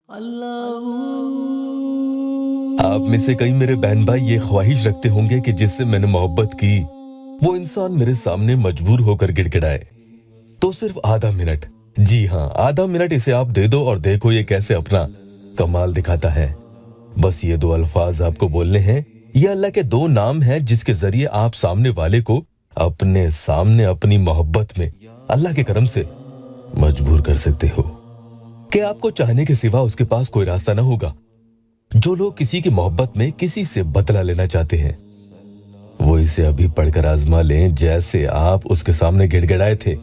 आप में से कई मेरे बहन भाई ये ख्वाहिश रखते होंगे कि जिससे मैंने मोहब्बत की वो इंसान मेरे सामने मजबूर होकर गिड़गिड़ाए। तो सिर्फ आधा मिनट, जी हाँ आधा मिनट इसे आप दे दो और देखो ये कैसे अपना कमाल दिखाता है। बस ये दो अल्फाज आपको बोलने हैं। ये अल्लाह के दो नाम हैं जिसके जरिए आप सामने वाले को अपने सामने अपनी मोहब्बत में अल्लाह के करम से मजबूर कर सकते हो कि आपको चाहने के सिवा उसके पास कोई रास्ता ना होगा। जो लोग किसी की मोहब्बत में किसी से बदला लेना चाहते हैं वो इसे अभी पढ़कर आजमा लें। जैसे आप उसके सामने गिड़गिड़ाए थे,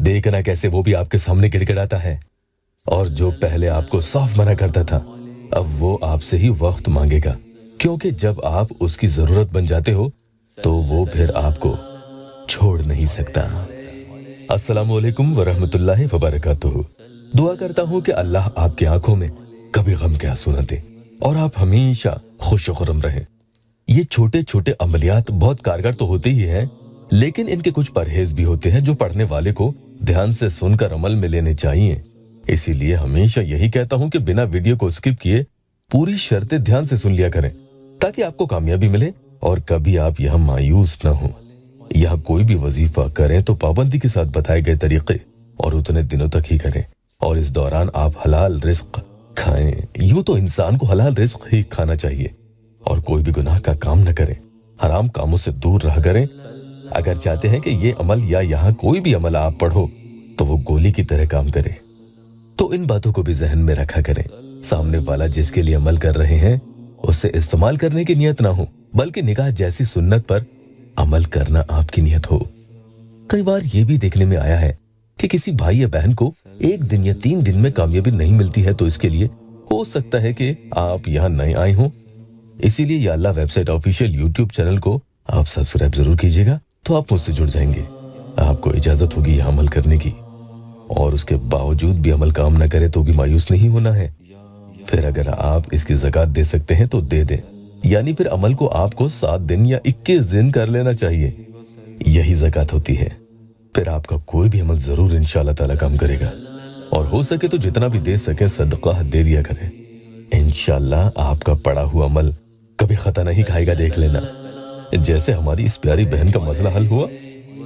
देखना कैसे वो भी आपके सामने गिड़गिड़ाता है। और जो पहले आपको साफ मना करता था अब वो आपसे ही वक्त मांगेगा, क्योंकि जब आप उसकी जरूरत बन जाते हो तो वो फिर आपको छोड़ नहीं सकता। अस्सलामु अलैकुम वरहमतुल्लाहि वबरकातुहू। दुआ करता हूँ कि अल्लाह आपकी आंखों में कभी गम के आंसू न दे और आप हमेशा खुश खुर्रम रहें। ये छोटे छोटे अमलियात बहुत कारगर तो होते ही हैं, लेकिन इनके कुछ परहेज भी होते हैं जो पढ़ने वाले को ध्यान से सुनकर अमल में लेने चाहिए। इसीलिए हमेशा यही कहता हूँ कि बिना वीडियो को स्किप किए पूरी शर्तें ध्यान से सुन लिया करें, ताकि आपको कामयाबी मिले और कभी आप यहाँ मायूस न हो। यहाँ कोई भी वजीफा करें तो पाबंदी के साथ बताए गए तरीके और उतने दिनों तक ही करें, और इस दौरान आप हलाल रिस्क खाएं। यूं तो इंसान को हलाल रिस्क ही खाना चाहिए और कोई भी गुनाह का काम न करें, हराम कामों से दूर रहा करें। अगर चाहते हैं कि ये अमल या यहाँ कोई भी अमल आप पढ़ो तो वो गोली की तरह काम करे, तो इन बातों को भी जहन में रखा करें। सामने वाला जिसके लिए अमल कर रहे हैं उसे इस्तेमाल करने की नियत ना हो, बल्कि निकाह जैसी सुन्नत पर अमल करना आपकी नियत हो। कई बार ये भी देखने में आया है कि किसी भाई या बहन को 1 दिन या 3 दिन में कामयाबी नहीं मिलती है, तो इसके लिए हो सकता है कि आप यहाँ नए आए हों। इसीलिए या अल्लाह वेबसाइट ऑफिशियल यूट्यूब चैनल को आप सब्सक्राइब जरूर कीजिएगा, तो आप मुझसे जुड़ जाएंगे। आपको इजाजत होगी यह अमल करने की, और उसके बावजूद भी अमल काम न करे तो भी मायूस नहीं होना है। फिर अगर आप इसकी ज़कात दे सकते हैं तो दे दें, यानी फिर अमल को आपको 7 दिन या 21 दिन कर लेना चाहिए। यही ज़कात होती है। फिर आपका कोई भी अमल जरूर इंशाअल्लाह ताला काम करेगा, और हो सके तो जितना भी दे सके सदका दे दिया करें। इंशाअल्लाह आपका पड़ा हुआ अमल कभी खता नहीं खाएगा, देख लेना। जैसे हमारी इस प्यारी बहन का मसला हल हुआ,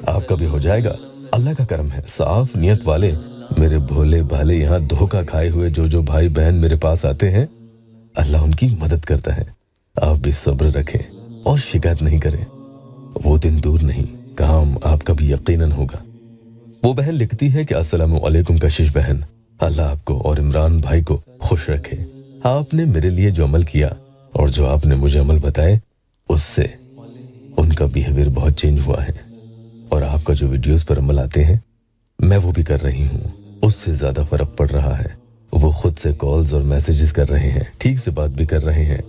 आपका भी हो जाएगा। अल्लाह का करम है। साफ नियत वाले मेरे भोले भाले यहाँ धोखा खाए हुए जो भाई बहन मेरे पास आते हैं, अल्लाह उनकी मदद करता है। आप भी सब्र रखें और शिकायत नहीं करें। वो दिन दूर नहीं, काम आपका भी यकीनन होगा। वो बहन लिखती है कि अस्सलामु अलैकुम कशिश बहन, अल्लाह आपको और इमरान भाई को खुश रखे। आपने मेरे लिए जो अमल किया और जो आपने मुझे अमल बताए, उससे उनका बिहेवियर बहुत चेंज हुआ है, और आपका जो वीडियोस पर अमल आते हैं मैं वो भी कर रही हूँ, उससे ज्यादा फर्क पड़ रहा है। वो खुद से कॉल्स और मैसेजेस कर रहे हैं, ठीक से बात भी कर रहे हैं।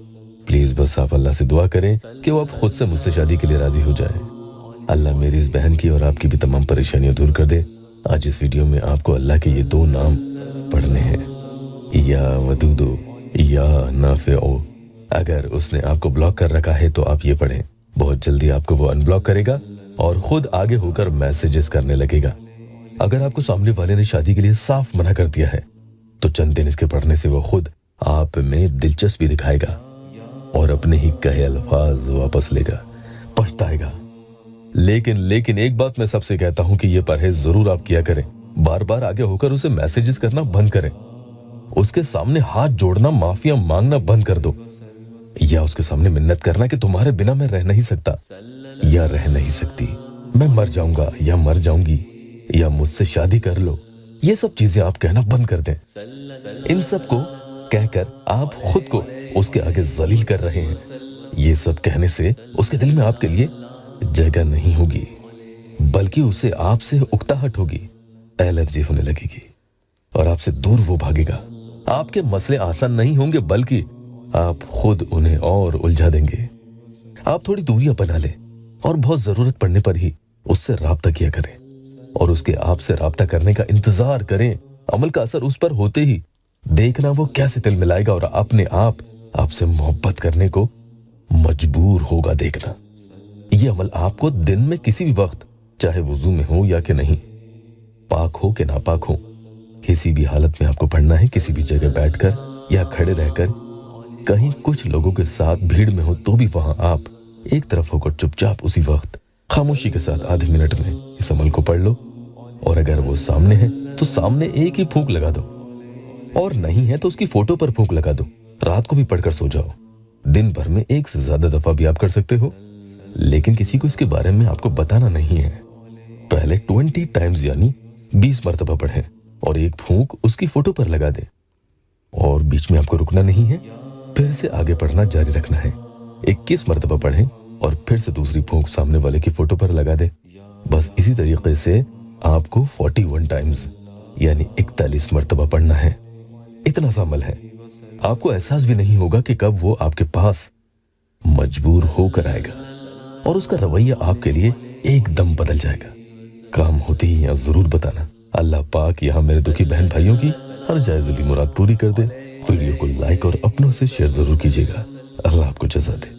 प्लीज बस आप अल्लाह से दुआ करें कि वो आप खुद से मुझसे शादी के लिए राजी हो जाएं। अल्लाह मेरी इस बहन की और आपकी भी तमाम परेशानियां दूर कर दे। आज इस वीडियो में आपको अल्लाह के ये 2 नाम पढ़ने हैं, या वदूदो या नाफिओ। अगर उसने आपको ब्लॉक कर रखा है तो आप ये पढ़ें, बहुत जल्दी आपको वो अनब्लॉक करेगा और खुद आगे होकर मैसेजेस करने लगेगा। अगर आपको सामने वाले ने शादी के लिए साफ मना कर दिया है तो चंद दिन इसके पढ़ने से वो खुद आप में दिलचस्पी दिखाएगा और अपने ही कहे अल्फाज वापस लेगा, पछताएगा। लेकिन एक बात मैं सबसे कहता हूं कि ये परहेज जरूर आप किया करें। बार बार आगे होकर उसे मैसेजेस करना बंद करें। उसके सामने हाथ जोड़ना, माफिया मांगना बंद कर दो, या उसके सामने मिन्नत करना कि तुम्हारे बिना मैं रह नहीं सकता या रह नहीं सकती, मैं मर जाऊंगा या मर जाऊंगी, या मुझसे शादी कर लो। ये सब चीजें आप कहना बंद कर दें। इन सब को कहकर आप खुद को उसके आगे जलील कर रहे हैं। ये सब कहने से उसके दिल में आपके लिए जगह नहीं होगी, बल्कि उसे आपसे उकताहट होगी, एलर्जी होने लगेगी और आपसे दूर वो भागेगा। आपके मसले आसान नहीं होंगे, बल्कि आप खुद उन्हें और उलझा देंगे। आप थोड़ी दूरियां बना लें और बहुत जरूरत पड़ने पर ही उससे राब्ता किया करें, और उसके आपसे राब्ता करने का इंतजार करें। अमल का असर उस पर होते ही देखना वो कैसे तिल मिलाएगा और अपने आप आपसे मोहब्बत करने को मजबूर होगा। देखना ये अमल आपको दिन में किसी भी वक्त, चाहे वुजू में हो या कि नहीं, पाक हो कि नापाक हो, किसी भी हालत में आपको पढ़ना है, किसी भी जगह बैठकर या खड़े रहकर, कहीं कुछ लोगों के साथ भीड़ में हो तो भी वहां आप एक तरफ होकर चुपचाप उसी वक्त खामोशी के साथ आधे मिनट में इस अमल को पढ़ लो। और अगर वो सामने है तो सामने एक ही फूंक लगा दो, और नहीं है तो उसकी फोटो पर फूंक लगा दो। रात को भी पढ़कर सो जाओ। दिन भर में 1 से ज्यादा दफा भी आप कर सकते हो, लेकिन किसी को इसके बारे में आपको बताना नहीं है। पहले 20 टाइम्स यानी 20 मरतबा पढ़ें और एक फूंक उसकी फोटो पर लगा दें, और बीच में आपको रुकना नहीं है, फिर से आगे पढ़ना जारी रखना है। 21 मरतबा पढ़ें और फिर से दूसरी फूंक सामने वाले की फोटो पर लगा दें। बस इसी तरीके से आपको 41 टाइम्स यानी 41 मरतबा पढ़ना है। इतना सा अमल है, आपको एहसास भी नहीं होगा कि कब वो आपके पास मजबूर होकर आएगा और उसका रवैया आपके लिए एकदम बदल जाएगा। काम होते ही यहाँ जरूर बताना। अल्लाह पाक यहाँ मेरे दुखी बहन भाइयों की हर जायज़ दिली मुराद पूरी कर दे। वीडियो को लाइक और अपनों से शेयर जरूर कीजिएगा। अल्लाह आपको जज़ा दे।